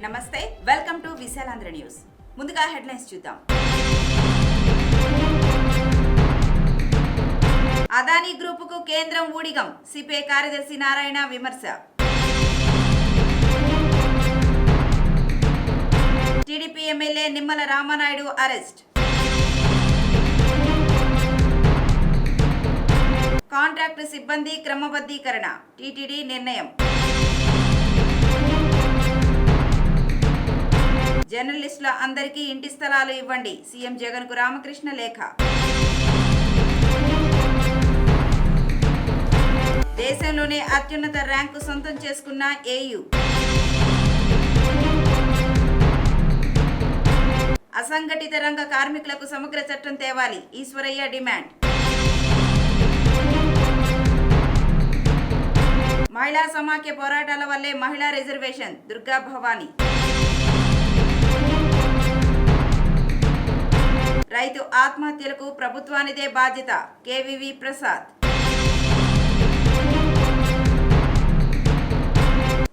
నమస్తే, welcome to Visalaandhra news. ముందుగా headlines చూద్దాం. అదానీ గ్రూపుకు కేంద్రం ఊడిగం, సిపిఐ కార్యదర్శి నారాయణ విమర్శ. TDP MLA Nimmala Ramanaidu arrest. Contract సిబ్బంది క్రమబద్ధీకరణ, టీటీడీ నిర్ణయం. జర్నలిస్టుల అందరికీ ఇంటి స్థలాలు ఇవ్వండి, సీఎం జగన్కు రామకృష్ణ లేఖ. దేశంలోనే అత్యున్నత ర్యాంకు సొంతం చేసుకున్న ఏయూ. అసంఘటిత రంగ కార్మికులకు సమగ్ర చట్టం తేవాలి, ఈశ్వరయ్య డిమాండ్. మహిళా సమాఖ్య పోరాటాల వల్లే మహిళా రిజర్వేషన్, దుర్గా భవానీ. రైతు ఆత్మహత్యలకు ప్రభుత్వానిదే బాధ్యత, కేవీవీ ప్రసాద్.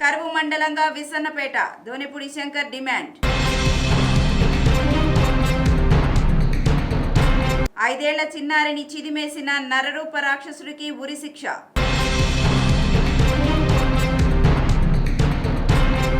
కరువు మండలంగా విసన్నపేట, ధోనిపూడి శంకర్ డిమాండ్. 5 ఏళ్ల చిన్నారిని చిదిమేసిన నరరూప రాక్షసుడికి ఉరిశిక్ష.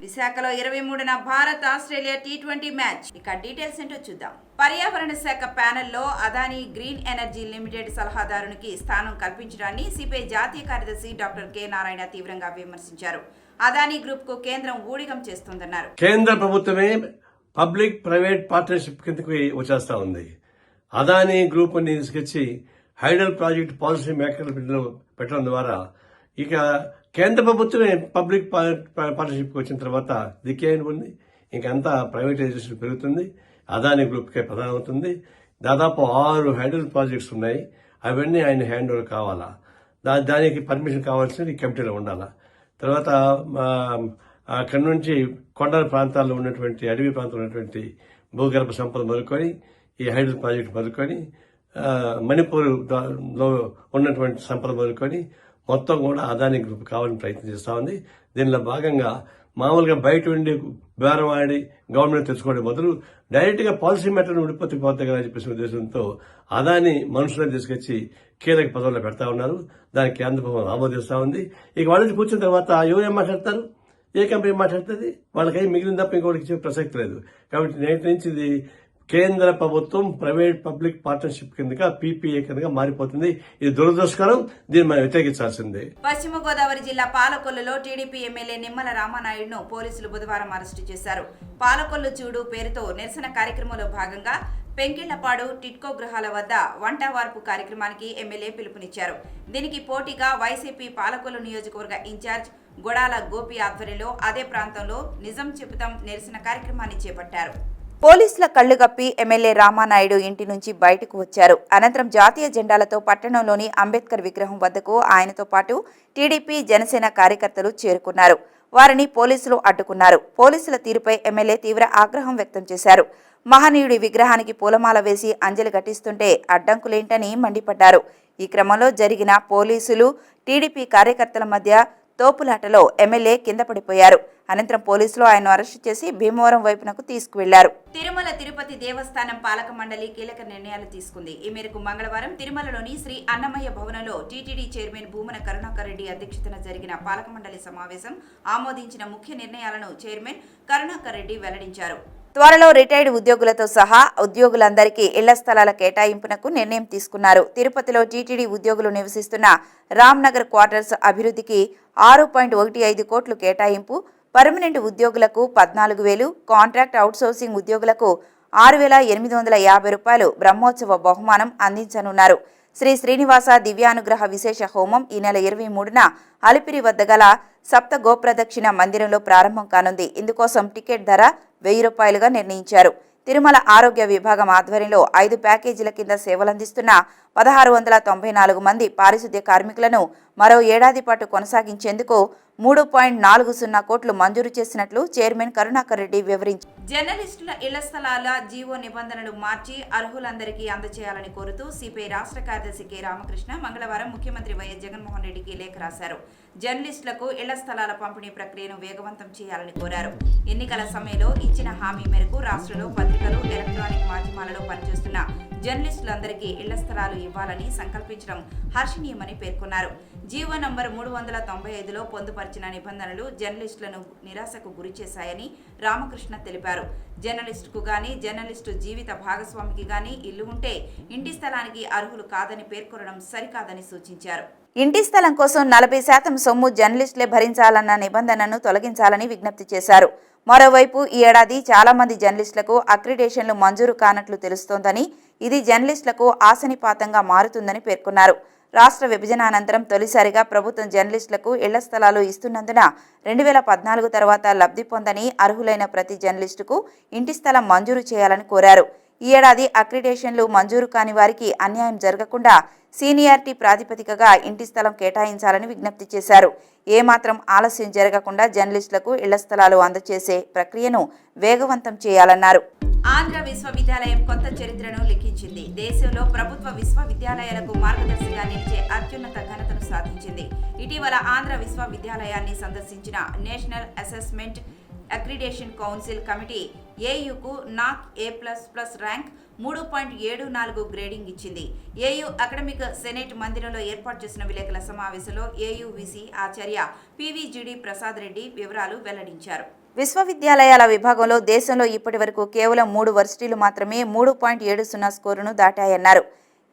విశాఖలో 23న భారత్ ఆస్ట్రేలియా టీ20 మ్యాచ్. ఇక డీటెయిల్స్ ఏంటో చూద్దాం. పర్యావరణ శాఖ ప్యానెల్లో అదానీ గ్రీన్ ఎనర్జీ లిమిటెడ్ సలహాదారునికి స్థానం కల్పించడాన్ని సిపిఐ జాతీయ కార్యదర్శి డాక్టర్ కె నారాయణ తీవ్రంగా విమర్శించారు. అదానీ గ్రూప్ కు కేంద్రం ఊడిగం చేస్తోందన్నారు. కేంద్ర ప్రభుత్వమే పబ్లిక్ ప్రైవేట్ పార్ట్నర్షిప్ కిందకి వచ్చేస్తా ఉంది. అదానీ గ్రూప్ ని తీసుకొచ్చి హైడల్ ప్రాజెక్ట్ పాలసీ మేకర్లు పెట్టడం ద్వారా ఇక కేంద్ర ప్రభుత్వమే పబ్లిక్ పార్ట్నర్షిప్ వచ్చిన తర్వాత దిక్కేయని ఉంది. ఇంకంతా ప్రైవేటైజేషన్ పెరుగుతుంది, అదానీ గ్రూప్కే ప్రధానం అవుతుంది. దాదాపు 6 హైడల్ ప్రాజెక్ట్స్ ఉన్నాయి. అవన్నీ ఆయన హ్యాండ్ ఓవర్ కావాలా, దానికి పర్మిషన్ కావాల్సింది ఈ కమిటీలో ఉండాలా. తర్వాత అక్కడి నుంచి కొండల ప్రాంతాల్లో ఉన్నటువంటి అడవి ప్రాంతాల్లో ఉన్నటువంటి భూగర్భ సంపద మొదలుకొని ఈ హైడల్ ప్రాజెక్ట్ మొదలుకొని మణిపూర్ లో ఉన్నటువంటి సంపద మొదలుకొని మొత్తం కూడా అదానీ గ్రూప్ కావాలని ప్రయత్నం చేస్తా ఉంది. దీనిలో భాగంగా మామూలుగా బయట ఉండి బేరం ఆడి గవర్నమెంట్ తెచ్చుకోవడం బదులు డైరెక్ట్ గా పాలసీ మ్యాటర్ ఉడిపోతే పోతాయి కదా చెప్పేసి ఉద్దేశంతో అదానీ మనుషులను తీసుకొచ్చి కీలక పదవుల్లో పెడతా ఉన్నారు. దానికి కేంద్ర ప్రభుత్వం ఆమోదిస్తా ఉంది. ఇక వాళ్ళ నుంచి కూర్చున్న తర్వాత ఎవరేం మాట్లాడతారు, ఏ కంపెనీ మాట్లాడుతుంది, వాళ్ళకి మిగిలిన తప్ప ఇంకోటికి ఇచ్చే ప్రసక్తి లేదు. కాబట్టి నేటి నుంచి ఇది కేంద్ర ప్రభుత్వం ప్రైవేట్ పబ్లిక్ పార్ట్నర్షిప్ కిందగా పీపీఏ కిందగా మారిపోతుంది. ఇది దురదృష్టకరం, దీన్ని మనం వ్యతిరేకించాల్సిందే. పశ్చిమ గోదావరి జిల్లా పాలకొల్లులో టీడీపీ ఎమ్మెల్యే నిమ్మల రామానాయుడును పోలీసులు బుధవారం అరెస్టు చేశారు. పాలకొల్లు చూడు పేరుతో నిరసన కార్యక్రమంలో భాగంగా పెంకిళ్లపాడు టిట్కో గృహాల వద్ద వంట వార్పు కార్యక్రమానికి ఎమ్మెల్యే పిలుపునిచ్చారు. దీనికి పోటీగా వైసీపీ పాలకొల్లు నియోజకవర్గ ఇన్ఛార్జ్ గొడాల గోపి ఆధ్వర్యంలో అదే ప్రాంతంలో నిజం చెబుతాం నిరసన కార్యక్రమాన్ని చేపట్టారు. పోలీసుల కళ్లుగప్పి ఎమ్మెల్యే రామానాయుడు ఇంటి నుంచి బయటకు వచ్చారు. అనంతరం జాతీయ జెండాలతో పట్టణంలోని అంబేద్కర్ విగ్రహం వద్దకు ఆయనతో పాటు టీడీపీ జనసేన కార్యకర్తలు చేరుకున్నారు. వారిని పోలీసులు అడ్డుకున్నారు. పోలీసుల తీరుపై ఎమ్మెల్యే తీవ్ర ఆగ్రహం వ్యక్తం చేశారు. మహనీయుడి విగ్రహానికి పూలమాల వేసి అంజలి ఘటిస్తుంటే అడ్డంకులేంటని మండిపడ్డారు. ఈ క్రమంలో జరిగిన పోలీసులు టీడీపీ కార్యకర్తల మధ్య తోపులాటలో ఎమ్మెల్యే కింద పడిపోయారు. అనంతరం పోలీసులు ఆయన్ను అరెస్టు చేసి భీమవరం వైపునకు తీసుకువెళ్లారు. తిరుమల తిరుపతి దేవస్థానం పాలక మండలి కీలక నిర్ణయాలు తీసుకుంది. ఈ మేరకు మంగళవారం తిరుమలలోని శ్రీ అన్నమయ్య భవనంలో టీటీడీ చైర్మన్ భూమన కరుణాకర్ రెడ్డి అధ్యక్షతన జరిగిన పాలక మండలి సమావేశం ఆమోదించిన ముఖ్య నిర్ణయాలను చైర్మన్ కరుణాకర్ రెడ్డి వెల్లడించారు. త్వరలో రిటైర్డ్ ఉద్యోగులతో సహా ఉద్యోగులందరికీ ఇళ్ల స్థలాల కేటాయింపునకు నిర్ణయం తీసుకున్నారు. తిరుపతిలో టీటీడీ ఉద్యోగులు నివసిస్తున్న రామ్నగర్ క్వార్టర్స్ అభివృద్ధికి 6.15 కోట్లు కేటాయింపు, పర్మనెంట్ ఉద్యోగులకు 14,000, కాంట్రాక్ట్ అవుట్సోర్సింగ్ ఉద్యోగులకు 6,850 రూపాయలు బ్రహ్మోత్సవ బహుమానం అందించనున్నారు. శ్రీ శ్రీనివాస దివ్యానుగ్రహ విశేష హోమం ఈ నెల 23న అలిపిరి వద్ద గల సప్త గోప్రదక్షిణ మందిరంలో ప్రారంభం కానుంది. ఇందుకోసం టికెట్ ధర 1000 రూపాయలుగా నిర్ణయించారు. తిరుమల ఆరోగ్య విభాగం ఆధ్వర్యంలో 5 ప్యాకేజీల కింద సేవలందిస్తున్న 1694 మంది పారిశుద్ధ్య కార్మికులను మరో ఏడాది పాటు కొనసాగించేందుకు 3.40 కోట్లు మంజూరు చేసినట్లు చైర్మన్ కరుణాకర్ రెడ్డి వివరించారు. జర్నలిస్టుల ఇళ్ల స్థలాల జీవో నిబంధనలు మార్చి అర్హులందరికీ అందజేయాలని కోరుతూ సిపిఐ రాష్ట్ర కార్యదర్శి కె రామకృష్ణ మంగళవారం ముఖ్యమంత్రి వైఎస్ జగన్మోహన్ రెడ్డికి లేఖ రాశారు. జర్నలిస్టులకు ఇళ్ల స్థలాల పంపిణీ ప్రక్రియను వేగవంతం చేయాలని కోరారు. ఎన్నికల సమయంలో ఇచ్చిన హామీ మేరకు రాష్ట్రంలో పత్రికలు, ఎలక్ట్రానిక్ మాధ్యమాలలో పనిచేస్తున్న జర్నలిస్టులందరికీ ఇళ్ల స్థలాలు ఇవ్వాలని సంకల్పించడం హర్షణీయమని పేర్కొన్నారు. జీవో నంబర్ 395లో పొందుపరిచిన నిబంధనలు జర్నలిస్టులను నిరాశకు గురిచేశాయని రామకృష్ణ తెలిపారు. జర్నలిస్టుకు గాని, జర్నలిస్టు జీవిత భాగస్వామికి గాని ఇల్లు ఉంటే ఇంటి స్థలానికి అర్హులు కాదని పేర్కొనడం సరికాదని సూచించారు. ఇంటి స్థలం కోసం 40% సొమ్ము జర్నలిస్టులే భరించాలన్న నిబంధనను తొలగించాలని విజ్ఞప్తి చేశారు. మరోవైపు ఈ ఏడాది చాలా మంది జర్నలిస్టులకు అక్రిడేషన్లు మంజూరు కానట్లు తెలుస్తోందని, ఇది జర్నలిస్టులకు ఆశనిపాతంగా మారుతుందని పేర్కొన్నారు. రాష్ట్ర విభజన అనంతరం తొలిసారిగా ప్రభుత్వం జర్నలిస్టులకు ఇళ్ల స్థలాలు ఇస్తున్నందున 2014 తర్వాత లబ్ధి పొందని అర్హులైన ప్రతి జర్నలిస్టుకు ఇంటి స్థలం మంజూరు చేయాలని కోరారు. ఈ ఏడాది అక్రిడేషన్లు మంజూరు కాని వారికి అన్యాయం జరగకుండా సీనియారిటీ ప్రాతిపదికగా ఇంటి స్థలం కేటాయించాలని విజ్ఞప్తి చేశారు. ఏమాత్రం ఆలస్యం జరగకుండా జర్నలిస్టులకు ఇళ్ల స్థలాలు అందజేసే ప్రక్రియను వేగవంతం చేయాలన్నారు. ఆంధ్ర విశ్వవిద్యాలయం కొత్త చరిత్రను లిఖించింది. దేశంలో ప్రభుత్వ విశ్వవిద్యాలయాలకు మార్గదర్శిగా నిలిచే అత్యున్నత ఘనతను సాధించింది. ఇటీవల ఆంధ్ర విశ్వవిద్యాలయాన్ని సందర్శించిన national assessment accreditation council committee ఏయుకు నాక్ A++ ర్యాంక్ 3.74 గ్రేడింగ్ ఇచ్చింది. ఏయు అకాడమిక్ సెనేట్ మందిరంలో ఏర్పాటు చేసిన విలేకరుల సమావేశంలో ఏయు విసి ఆచార్య పివిజిడి ప్రసాద్ రెడ్డి వివరాలు వెల్లడించారు. విశ్వవిద్యాలయాల విభాగంలో దేశంలో ఇప్పటి వరకు కేవలం 3 వర్సిటీలు మాత్రమే 3.70 స్కోరును దాటాయన్నారు.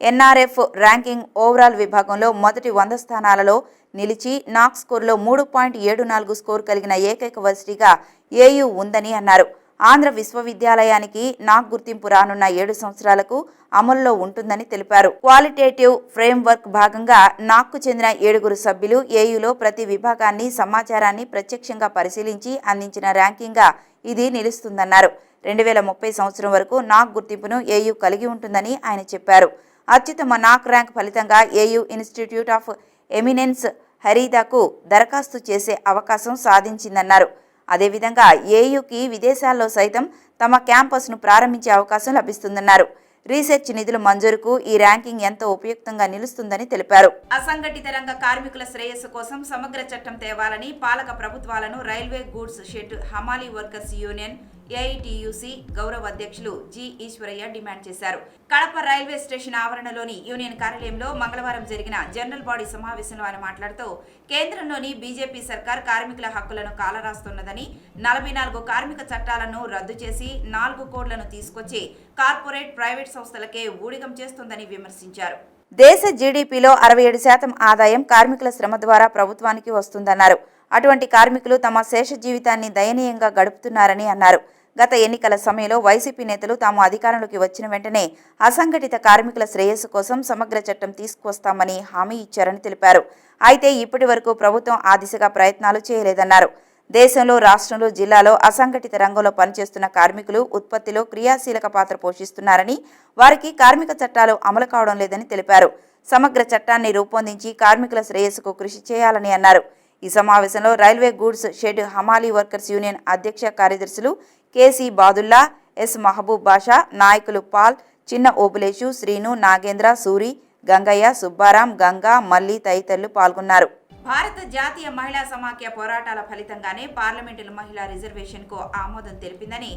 ఎన్ఆర్ఎఫ్ ర్యాంకింగ్ ఓవరాల్ విభాగంలో మొదటి 100 స్థానాలలో నిలిచి నాక్ స్కోరులో 3.74 స్కోరు కలిగిన ఏకైక వర్సిటీగా ఏయు ఉందని అన్నారు. ఆంధ్ర విశ్వవిద్యాలయానికి నాక్ గుర్తింపు రానున్న 7 సంవత్సరాలకు అమలులో ఉంటుందని తెలిపారు. క్వాలిటేటివ్ ఫ్రేమ్వర్క్ భాగంగా నాక్కు చెందిన 7 సభ్యులు ఏయులో ప్రతి విభాగాన్ని, సమాచారాన్ని ప్రత్యక్షంగా పరిశీలించి అందించిన ర్యాంకింగ్గా ఇది నిలుస్తుందన్నారు. 2030 సంవత్సరం వరకు నాక్ గుర్తింపును ఏయు కలిగి ఉంటుందని ఆయన చెప్పారు. అత్యుత్తమ నాక్ ర్యాంక్ ఫలితంగా ఏయు ఇన్స్టిట్యూట్ ఆఫ్ ఎమినెన్స్ హరీదాకు దరఖాస్తు చేసే అవకాశం సాధించిందన్నారు. అదేవిధంగా ఏయుకి విదేశాల్లో సైతం తమ క్యాంపస్ను ప్రారంభించే అవకాశం లభిస్తుందన్నారు. రీసెర్చ్ నిధుల మంజూరుకు ఈ ర్యాంకింగ్ ఎంతో ఉపయుక్తంగా నిలుస్తుందని తెలిపారు. అసంఘటిత రంగ కార్మికుల శ్రేయస్సు కోసం సమగ్ర చట్టం తేవాలని పాలక ప్రభుత్వాలను రైల్వే గూడ్స్ షెడ్ హమాలీ వర్కర్స్ యూనియన్ ఏఐటియుసి గౌరవ అధ్యక్షులు జి ఈశ్వరయ్య డిమాండ్ చేశారు. కడప రైల్వే స్టేషన్ ఆవరణలోని యూనియన్ కార్యాలయంలో మంగళవారం జరిగిన జనరల్ బాడీ సమావేశంలో ఆయన మాట్లాడుతూ కేంద్రంలోని బీజేపీ సర్కార్ కార్మికుల హక్కులను కాలరాస్తున్నదని, 44 కార్మిక చట్టాలను రద్దు చేసి 4 కోడ్లను తీసుకొచ్చి కార్పొరేట్, ప్రైవేట్ సంస్థలకే ఊడిగం చేస్తుందని విమర్శించారు. దేశ జీడీపీలో 67% ఆదాయం కార్మికుల శ్రమ ద్వారా ప్రభుత్వానికి వస్తుందన్నారు. అటువంటి కార్మికులు తమ శేష జీవితాన్ని దయనీయంగా గడుపుతున్నారని అన్నారు. గత ఎన్నికల సమయంలో వైసీపీ నేతలు తాము అధికారంలోకి వచ్చిన వెంటనే అసంఘటిత కార్మికుల శ్రేయస్సు కోసం సమగ్ర చట్టం తీసుకువస్తామని హామీ ఇచ్చారని తెలిపారు. అయితే ఇప్పటి వరకు ప్రభుత్వం ఆ దిశగా ప్రయత్నాలు చేయలేదన్నారు. దేశంలో, రాష్ట్రంలో, జిల్లాలో అసంఘటిత రంగంలో పనిచేస్తున్న కార్మికులు ఉత్పత్తిలో క్రియాశీలక పాత్ర పోషిస్తున్నారని, వారికి కార్మిక చట్టాలు అమలు కావడం లేదని తెలిపారు. సమగ్ర చట్టాన్ని రూపొందించి కార్మికుల శ్రేయస్సుకు కృషి చేయాలని అన్నారు. ఈ సమావేశంలో రైల్వే గూడ్స్ షెడ్ హమాలీ వర్కర్స్ యూనియన్ అధ్యక్ష కార్యదర్శులు కేసీ బాదుల్లా, ఎస్ మహబూబ్ బాషా, నాయకులు పాల్, చిన్న ఓబులేషు, శ్రీను, నాగేంద్ర, సూరి, గంగయ్య, సుబ్బారాం, గంగా, మల్లి తదితరులు పాల్గొన్నారు. భారత జాతీయ మహిళా సమాఖ్య పోరాటాల ఫలితంగానే పార్లమెంటులో మహిళా రిజర్వేషన్కు ఆమోదం తెలిపిందని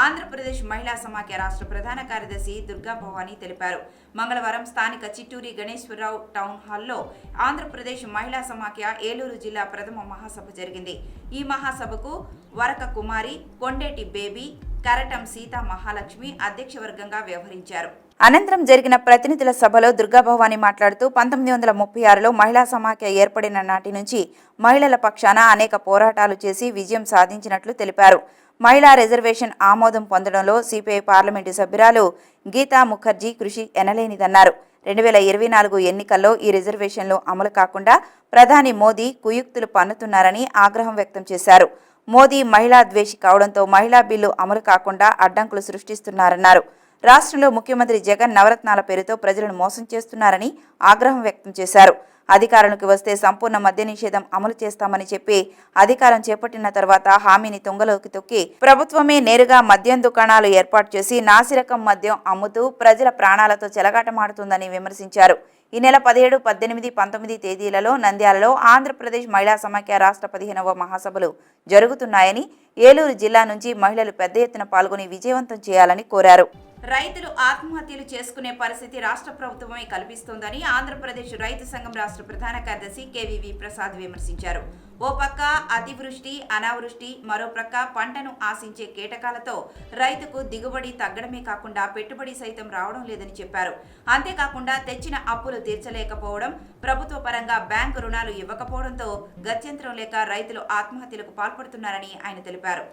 ఆంధ్రప్రదేశ్ మహిళా సమాఖ్య రాష్ట్ర ప్రధాన కార్యదర్శి దుర్గా భవానీ తెలిపారు. మంగళవారం స్థానిక చిట్టూరి గణేశ్వరరావు టౌన్ హాల్లో ఆంధ్రప్రదేశ్ మహిళా సమాఖ్య ఏలూరు జిల్లా ప్రథమ మహాసభ జరిగింది. ఈ మహాసభకు వరక కుమారి, కొండేటి బేబీ, కరటం సీతా మహాలక్ష్మి అధ్యక్షవర్గంగా వ్యవహరించారు. అనంతరం జరిగిన ప్రతినిధుల సభలో దుర్గాభవాని మాట్లాడుతూ 1936లో మహిళా సమాఖ్య ఏర్పడిన నాటి నుంచి మహిళల పక్షాన అనేక పోరాటాలు చేసి విజయం సాధించినట్లు తెలిపారు. మహిళా రిజర్వేషన్ ఆమోదం పొందడంలో సిపిఐ పార్లమెంటు సభ్యురాలు గీతా ముఖర్జీ కృషి ఎనలేనిదన్నారు. 2024 ఎన్నికల్లో ఈ రిజర్వేషన్లు అమలు కాకుండా ప్రధాని మోదీ కుయుక్తులు పన్నుతున్నారని ఆగ్రహం వ్యక్తం చేశారు. మోదీ మహిళా ద్వేషి కావడంతో మహిళా బిల్లు అమలు కాకుండా అడ్డంకులు సృష్టిస్తున్నారన్నారు. రాష్ట్రంలో ముఖ్యమంత్రి జగన్ నవరత్నాల పేరుతో ప్రజలను మోసం చేస్తున్నారని ఆగ్రహం వ్యక్తం చేశారు. అధికారానికి వస్తే సంపూర్ణ మద్య నిషేధం అమలు చేస్తామని చెప్పి అధికారం చేపట్టిన తర్వాత హామీని తుంగలోకి తొక్కి ప్రభుత్వమే నేరుగా మద్యం దుకాణాలు ఏర్పాటు చేసి నాసిరకం మద్యం అమ్ముతూ ప్రజల ప్రాణాలతో చెలగాటమాడుతుందని విమర్శించారు. ఈ నెల 17, 18, 19 తేదీలలో నంద్యాలలో ఆంధ్రప్రదేశ్ మహిళా సమాఖ్య రాష్ట్ర 15వ మహాసభలు జరుగుతున్నాయని, ఏలూరు జిల్లా నుంచి మహిళలు పెద్ద ఎత్తున పాల్గొని విజయవంతం చేయాలని కోరారు. రైతులు ఆత్మహత్యలు చేసుకునే పరిస్థితి రాష్ట్ర ప్రభుత్వమే కల్పిస్తోందని ఆంధ్రప్రదేశ్ రైతు సంఘం రాష్ట్ర ప్రధాన కార్యదర్శి కేవీవి ప్రసాద్ విమర్శించారు. ఓ పక్క అతివృష్టి, అనావృష్టి, మరో ప్రక్క పంటను ఆశించే కీటకాలతో రైతుకు దిగుబడి తగ్గడమే కాకుండా పెట్టుబడి సైతం రావడం లేదని చెప్పారు. అంతేకాకుండా తెచ్చిన అప్పులు తీర్చలేకపోవడం, ప్రభుత్వ పరంగా బ్యాంకు రుణాలు ఇవ్వకపోవడంతో గత్యంతరం లేక రైతులు ఆత్మహత్యలకు పాల్పడుతున్నారని ఆయన తెలిపారు.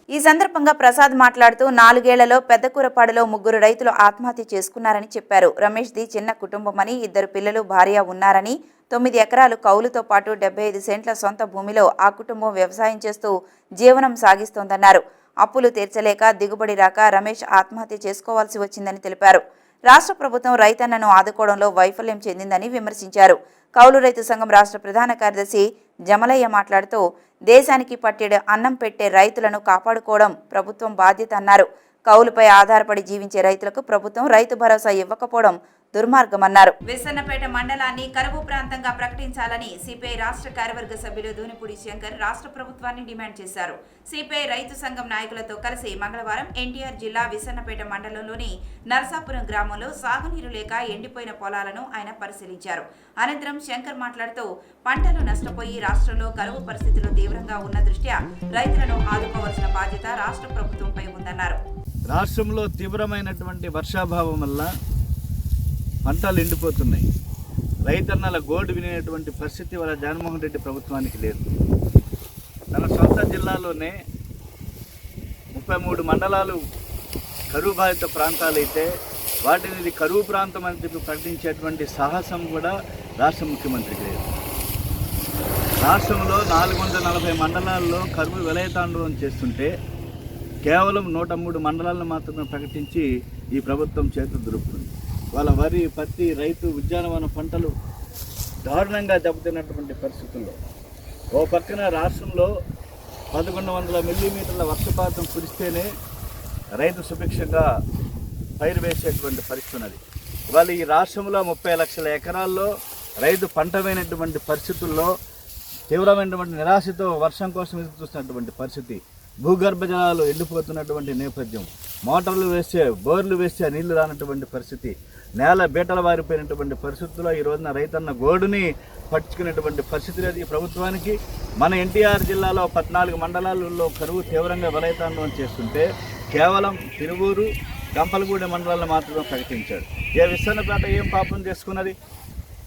ఈ సందర్భంగా ప్రసాద్ మాట్లాడుతూ 4 ఏళ్లలో పెద్దకూరపాడులో 3 రైతులు ఆత్మహత్య చేసుకున్నారని చెప్పారు. రమేష్ది చిన్న కుటుంబమని, 2 పిల్లలు, భార్య ఉన్నారని, 9 ఎకరాలు కౌలుతో పాటు 75 సెంట్ల సొంత భూమిలో ఆ కుటుంబం వ్యవసాయం చేస్తూ జీవనం సాగిస్తోందన్నారు. అప్పులు తీర్చలేక దిగుబడి రాక రమేష్ ఆత్మహత్య చేసుకోవాల్సి వచ్చిందని తెలిపారు. రాష్ట్ర ప్రభుత్వం రైతన్నను ఆదుకోవడంలో వైఫల్యం చెందిందని విమర్శించారు. కౌలు రైతు సంఘం రాష్ట్ర ప్రధాన కార్యదర్శి జమలయ్య మాట్లాడుతూ దేశానికి పట్టెడు అన్నం పెట్టే రైతులను కాపాడుకోవడం ప్రభుత్వం బాధ్యత అన్నారు. కౌలుపై ఆధారపడి జీవించే రైతులకు ప్రభుత్వం రైతు భరోసా ఇవ్వకపోవడం దుర్మార్గమన్నారు. విసన్నపేట మండలాన్ని కరువు ప్రాంతంగా ప్రకటించాలని సిపిఐ రాష్ట్ర కార్యవర్గ సభ్యులు దూనిపూడి శంకర్ రాష్ట్ర ప్రభుత్వాన్ని డిమాండ్ చేశారు. సిపిఐ రైతు సంఘం నాయకులతో కలిసి మంగళవారం ఎన్టీఆర్ జిల్లా విసన్నపేట మండలంలోని నరసాపురం గ్రామంలో సాగునీరు లేక ఎండిపోయిన పొలాలను ఆయన పరిశీలించారు. అనంతరం శంకర్ మాట్లాడుతూ పంటలు నష్టపోయి రాష్ట్రంలో కరువు పరిస్థితులు తీవ్రంగా ఉన్న దృష్ట్యా రైతులను ఆదుకోవాల్సిన బాధ్యత రాష్ట్ర ప్రభుత్వంపై ఉందన్నారు. రాష్ట్రంలో తీవ్రమైనటువంటి వర్షాభావం వల్ల పంటలు ఎండిపోతున్నాయి. రైతన్నల గోడు వినేటువంటి పరిస్థితి వల్ల జగన్మోహన్ రెడ్డి ప్రభుత్వానికి లేదు. తన సొంత జిల్లాలోనే 33 మండలాలు కరువు బాధిత ప్రాంతాలైతే వాటిని ఇది కరువు ప్రాంతం అని చెప్పి ప్రకటించేటువంటి సాహసం కూడా రాష్ట్ర ముఖ్యమంత్రికి లేదు. రాష్ట్రంలో 440 మండలాల్లో కరువు విలయతాండవం చేస్తుంటే కేవలం 103 మండలాలను మాత్రమే ప్రకటించి ఈ ప్రభుత్వం చేతులు దురుపుతుంది. వాళ్ళ వరి, పత్తి, రైతు, ఉద్యానవన పంటలు దారుణంగా దెబ్బతిన్నటువంటి పరిస్థితుల్లో ఓ పక్కన రాష్ట్రంలో 1100 మిల్లీమీటర్ల వర్షపాతం కురిస్తేనే రైతు సుభిక్షంగా పైరు వేసేటువంటి పరిస్థితి ఉన్నది. ఇవాళ ఈ రాష్ట్రంలో 30 లక్షల ఎకరాల్లో రైతు పంట వేయనటువంటి పరిస్థితుల్లో తీవ్రమైనటువంటి నిరాశతో వర్షం కోసం ఎదురు చూస్తున్నటువంటి పరిస్థితి, భూగర్భ జలాలు ఎండిపోతున్నటువంటి నేపథ్యం, మోటార్లు వేస్తే, బోర్లు వేస్తే నీళ్లు రానటువంటి పరిస్థితి, నేల బీటలు వారిపోయినటువంటి పరిస్థితుల్లో ఈ రోజున రైతన్న గోడుని పట్టుకునేటువంటి పరిస్థితి లేదు ఈ ప్రభుత్వానికి. మన ఎన్టీఆర్ జిల్లాలో 14 మండలాలలో కరువు తీవ్రంగా విలయతాండవం చేస్తుంటే కేవలం తిరువూరు, గంపలగూడెం మండలాలను మాత్రమే ప్రకటించాడు. విసన్నపేట ఏం పాపం చేసుకున్నది?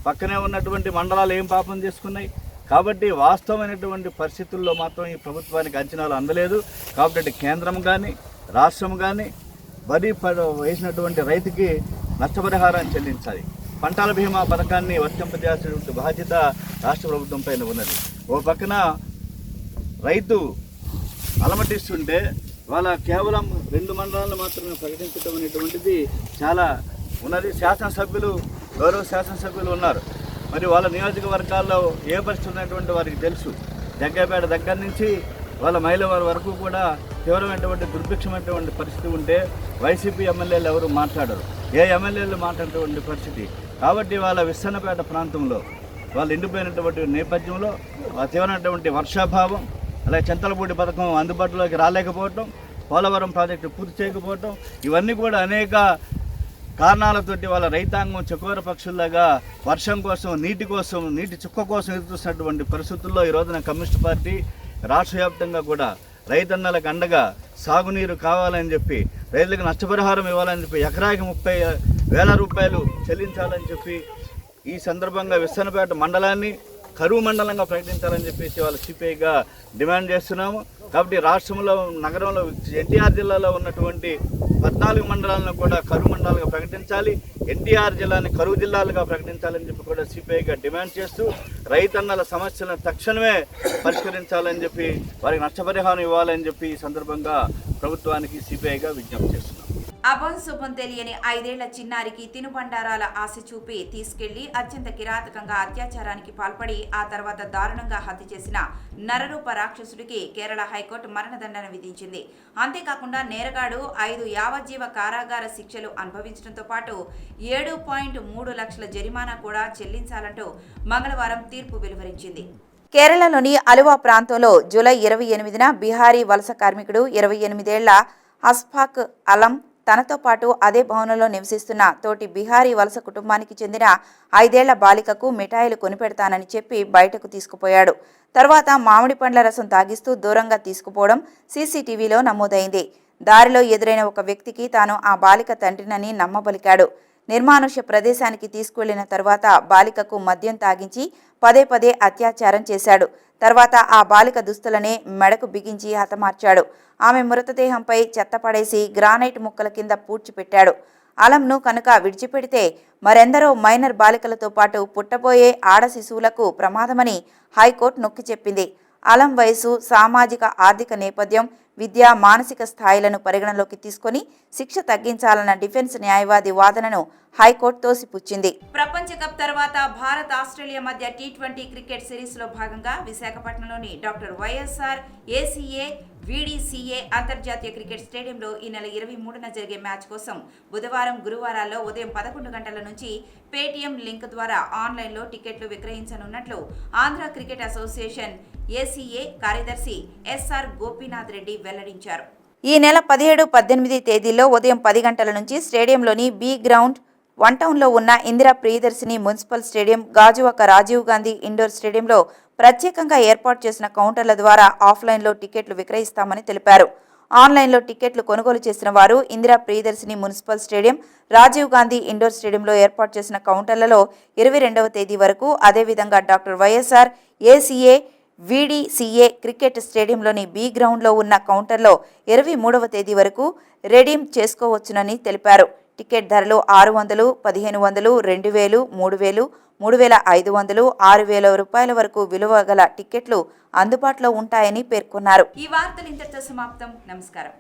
పక్కనే ఉన్నటువంటి మండలాలు ఏం పాపం చేసుకున్నాయి? కాబట్టి వాస్తవమైనటువంటి పరిస్థితుల్లో మాత్రం ఈ ప్రభుత్వానికి అంచనాలు అందలేదు. కాబట్టి కేంద్రం కానీ రాష్ట్రం కానీ వరి వేసినటువంటి రైతుకి నష్టపరిహారాన్ని చెల్లించాలి. పంటల బీమా పథకాన్ని వర్తింపజేయాల్సినటువంటి బాధ్యత రాష్ట్ర ప్రభుత్వం పైన ఉన్నది. ఓ పక్కన రైతు అలమటిస్తుంటే వాళ్ళ కేవలం 2 మండలాలను మాత్రమే ప్రకటించడం అనేటువంటిది చాలా ఉన్నది. గౌరవ శాసనసభ్యులు ఉన్నారు. మరి వాళ్ళ నియోజకవర్గాల్లో ఏ పరిస్థితి ఉన్నటువంటి వారికి తెలుసు. జగ్గపేట దగ్గర నుంచి వాళ్ళ మహిళల వరకు కూడా తీవ్రమైనటువంటి దుర్భిక్షమైనటువంటి పరిస్థితి ఉంటే వైసీపీ ఎమ్మెల్యేలు ఎవరు మాట్లాడరు. ఏ ఎమ్మెల్యేలు మాట్లాడేటువంటి పరిస్థితి. కాబట్టి వాళ్ళ విసన్నపేట ప్రాంతంలో వాళ్ళు ఎండిపోయినటువంటి నేపథ్యంలో తీవ్రమైనటువంటి వర్షాభావం, అలాగే చింతలపూడి పథకం అందుబాటులోకి రాలేకపోవటం, పోలవరం ప్రాజెక్టు పూర్తి చేయకపోవటం, ఇవన్నీ కూడా అనేక కారణాలతోటి వాళ్ళ రైతాంగం చకోర పక్షుల్లాగా వర్షం కోసం, నీటి చుక్క కోసం ఎదురుస్తున్నటువంటి పరిస్థితుల్లో ఈ రోజున కమ్యూనిస్ట్ పార్టీ రాష్ట్ర వ్యాప్తంగా కూడా రైతన్నలకు అండగా సాగునీరు కావాలని చెప్పి, రైతులకు నష్టపరిహారం ఇవ్వాలని చెప్పి, ఎకరాకి 30,000 రూపాయలు చెల్లించాలని చెప్పి ఈ సందర్భంగా విసన్నపేట మండలాన్ని కరువు మండలంగా ప్రకటించాలని చెప్పేసి వాళ్ళ సిపిఐగా డిమాండ్ చేస్తున్నాము. కాబట్టి రాష్ట్రంలో, నగరంలో, ఎన్టీఆర్ జిల్లాలో ఉన్నటువంటి 14 మండలాలను కూడా కరువు మండలాలుగా ప్రకటించాలి. ఎన్టీఆర్ జిల్లాని కరువు జిల్లాలుగా ప్రకటించాలని చెప్పి కూడా సిపిఐగా డిమాండ్ చేస్తూ రైతన్నల సమస్యలను తక్షణమే పరిష్కరించాలని చెప్పి, వారికి నష్టపరిహారం ఇవ్వాలని చెప్పి ఈ సందర్భంగా ప్రభుత్వానికి సిపిఐగా విజ్ఞప్తి చేస్తున్నాం. అభంశుభం తెలియని 5 ఏళ్ల చిన్నారికి తినుబండారాల ఆశ చూపి తీసుకెళ్లి అత్యంత కిరాతకంగా అత్యాచారానికి పాల్పడి ఆ తర్వాత దారుణంగా హత్య చేసిన నరరూప రాక్షసుడికి కేరళ హైకోర్టు మరణదండన విధించింది. అంతేకాకుండా నేరగాడు 5 యావజ్జీవ కారాగార శిక్షలు అనుభవించడంతో పాటు 7.3 లక్షల జరిమానా కూడా చెల్లించాలంటూ మంగళవారం తీర్పు వెలువరించింది. కేరళలోని అలువా ప్రాంతంలో జూలై 28న బీహారీ వలస కార్మికుడు 28 ఏళ్ల అస్ఫాక్ అలం తనతో పాటు అదే భవనంలో నివసిస్తున్న తోటి బీహారీ వలస కుటుంబానికి చెందిన 5 ఏళ్ల బాలికకు మిఠాయిలు కొనిపెడతానని చెప్పి బయటకు తీసుకుపోయాడు. తర్వాత మామిడి పండ్ల రసం తాగిస్తూ దూరంగా తీసుకుపోవడం సీసీటీవీలో నమోదైంది. దారిలో ఎదురైన ఒక వ్యక్తికి తాను ఆ బాలిక తండ్రినని నమ్మబలికాడు. నిర్మానుష్య ప్రదేశానికి తీసుకువెళ్లిన తర్వాత బాలికకు మద్యం తాగించి పదే అత్యాచారం చేశాడు. తర్వాత ఆ బాలిక దుస్తులనే మెడకు బిగించి హతమార్చాడు. ఆమె మృతదేహంపై చెత్త పడేసి గ్రానైట్ ముక్కల కింద పూడ్చిపెట్టాడు. అలంను కనుక విడిచిపెడితే మరెందరో మైనర్ బాలికలతో పాటు పుట్టబోయే ఆడ శిశువులకు ప్రమాదమని హైకోర్టు నొక్కి చెప్పింది. అలం వయసు, సామాజిక ఆర్థిక నేపథ్యం, విద్యా మానసిక స్థాయిలను పరిగణలోకి తీసుకొని శిక్ష తగ్గించాలన్న డిఫెన్స్ న్యాయవాది వాదనను హైకోర్టు తోసిపుచ్చింది. ప్రపంచ కప్ తర్వాత భారత్ ఆస్ట్రేలియా మధ్య T20 క్రికెట్ సిరీస్ లో భాగంగా విశాఖపట్నంలోని డాక్టర్ వైఎస్ఆర్ ఏసీఏ వీడీసీఏ అంతర్జాతీయ క్రికెట్ స్టేడియంలో ఈ నెల 23న జరిగే మ్యాచ్ కోసం బుధవారం, గురువారాల్లో ఉదయం 11 గంటల నుంచి పేటీఎం లింక్ ద్వారా ఆన్లైన్లో టికెట్లు విక్రయించనున్నట్లు ఆంధ్ర క్రికెట్ అసోసియేషన్ ఏసీఏ కార్యదర్శి ఎస్ఆర్ గోపీనాథ్ రెడ్డి వెల్లడించారు. ఈ నెల 17, 18 తేదీల్లో ఉదయం 10 గంటల నుంచి స్టేడియంలోని బి గ్రౌండ్, వన్ టౌన్లో ఉన్న Indira Priyadarshini municipal stadium, Gajuwaka Rajiv Gandhi indoor స్టేడియంలో ప్రత్యేకంగా ఏర్పాటు చేసిన కౌంటర్ల ద్వారా ఆఫ్లైన్లో టికెట్లు విక్రయిస్తామని తెలిపారు. ఆన్లైన్లో టికెట్లు కొనుగోలు చేసిన వారు Indira Priyadarshini municipal stadium, Rajiv Gandhi indoor స్టేడియంలో ఏర్పాటు చేసిన కౌంటర్లలో 22వ తేదీ వరకు, అదేవిధంగా doctor YSR ACA VDCA cricket స్టేడియంలోని బి గ్రౌండ్లో ఉన్న కౌంటర్లో 23వ తేదీ వరకు రెడీమ్ చేసుకోవచ్చునని తెలిపారు. టికెట్ ధరలు 600, 1500, 2000, 3000, 3500, 6000 రూపాయల వరకు విలువ గల టికెట్లు అందుబాటులో ఉంటాయని పేర్కొన్నారు. ఈ వార్తలు ఇంతటితో సమాప్తం. నమస్కారం.